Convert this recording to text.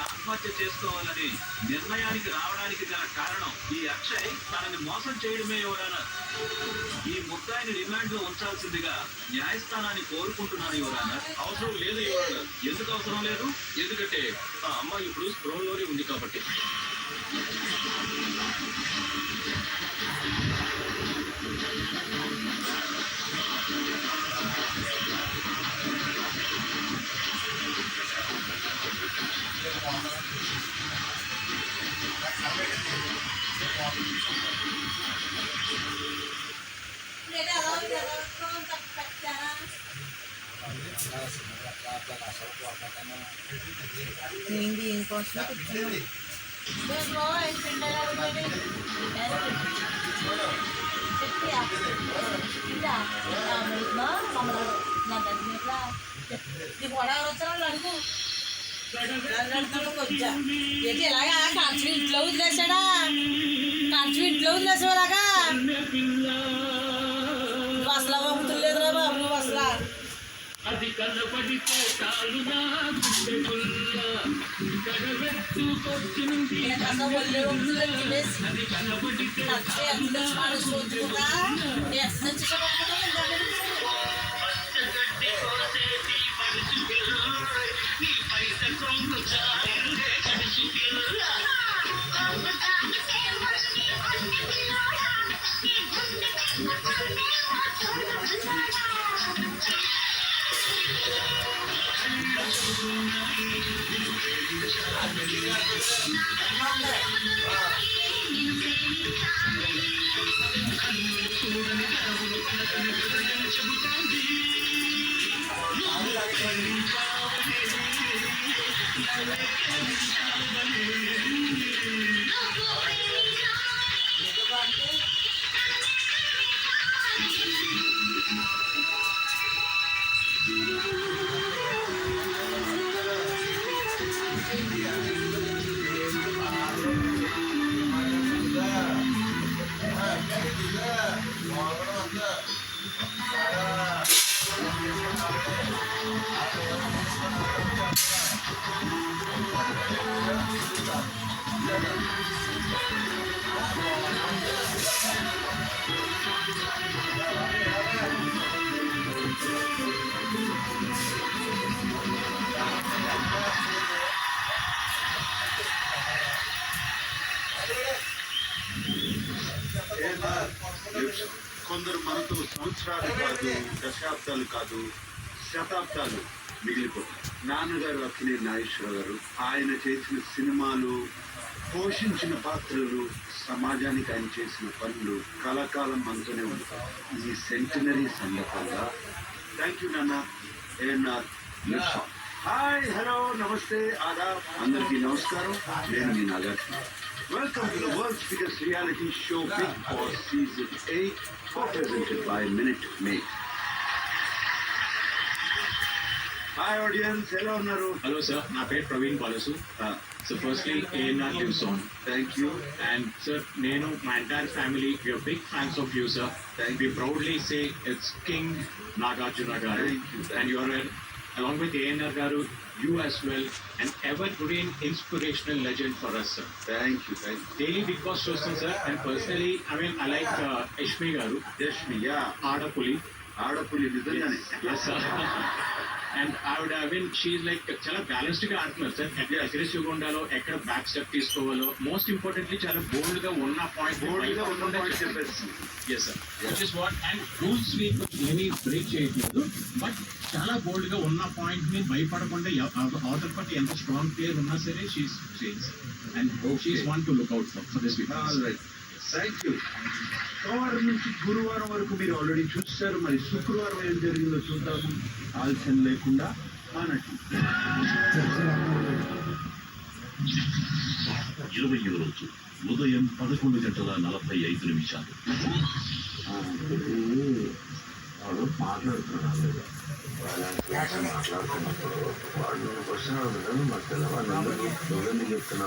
ఆత్మహత్య చేసుకోవాలని నిర్ణయానికి రావడానికి గల కారణం ఈ అక్షయ్ తనని మోసం చేయడమే యువరానా. ఈ ముద్దాయిని రిమాండ్ లో ఉంచాల్సిందిగా న్యాయస్థానాన్ని కోరుకుంటున్నాను యువరానా. అవసరం లేదు యువరానా. ఎందుకు అవసరం లేదు? ఎందుకంటే ఆ అమ్మాయి ఇప్పుడు స్పృహలోనే ఉంది కాబట్టి. Hindi impossible. ఎలాగా ఖర్చు ఇంట్లో వదిలేసాడా? ఖర్చు ఇంట్లో వదిలేసేలాగా అసలు పంపుతులేదురా బాబు. నువ్వు అసలు అది కనపడితే చాలునా గుండె గుల్ల కడవెత్తుకొచ్చింది. అది కనపడితే పచ్చగడ్డి కోసేటి పడుచు పిల్ల నీ పైస కొంగు చాలే కడుచు పిల్ల. కొందరు మనతో సంవత్సరాలు కాదు, దశాబ్దాలు కాదు, శతాబ్దాలు మిగిలిపోతారు. నాన్నగారు అక్కినేని నాగేశ్వరరావు గారు, ఆయన చేసిన సినిమాలు, పోషించిన పాత్రలు, సమాజానికి ఆయన చేసిన పనులు కళాకాలం మనతోనే ఉంటాయి. ఈ సెంటనరీ సందర్భంగా థ్యాంక్ యూ నాన్న. ఏఎన్ఆర్ హాయ్, హలో, నమస్తే, ఆదాబ్, అందరికీ నమస్కారం. నేను మీ Nagarjuna. Welcome to the world's biggest reality show, Big Boss Season 8, presented by Minute Maid. Hi audience, hello Naru. Hello sir, నా పేరు Praveen బాలసు. So firstly, ANR lives on. Thank you. And sir, నేను my entire family, we are big fans of you sir. We proudly say it's King Nagarjuna garu. Thank you. And you are along with ANR garu, you as well, an evergreen inspirational legend for us sir. Thank you, thank you. Daily Big Boss చూస్తాను sir, and personally I like Yashmi garu. Yashmi, yeah. ఆడపులి నిజంగానే. Yes sir. And she's like చాలా balanced గా ఆడుతున్నారు sir. ఎక్కడ aggressive గా ఉండాలో, ఎక్కడ back step తీసుకోవాలో, మోస్ట్ ఇంపార్టెంట్లీ చాలా బోల్డ్ గా ఉన్న పాయింట్ చెప్పేసి. yes sir, which is what, and rules ని ఏమీ బ్రేక్ చేయట్లేదు, బట్ చాలా బోల్డ్ గా ఉన్న పాయింట్ ని భయపడకుండా అవతల పట్టి ఎంత స్ట్రాంగ్ ప్లేయర్ ఉన్నా సరే she's and she's want to look out for this week. Thank you. సోమవారం నుంచి గురువారం వరకు మీరు ఆల్రెడీ చూస్తారు. మరి శుక్రవారం ఏం జరిగిందో చూద్దాము. ఆలస్యం లేకుండా అన్నట్టు 20వ రోజు ఉదయం 11:45. వాడు మాట్లాడుతున్నాడు. మాట్లాడుతున్నప్పుడు వాడు క్వశ్చన్ అడుగుతాడు. మాకు తెలవాలి, చెప్తున్నా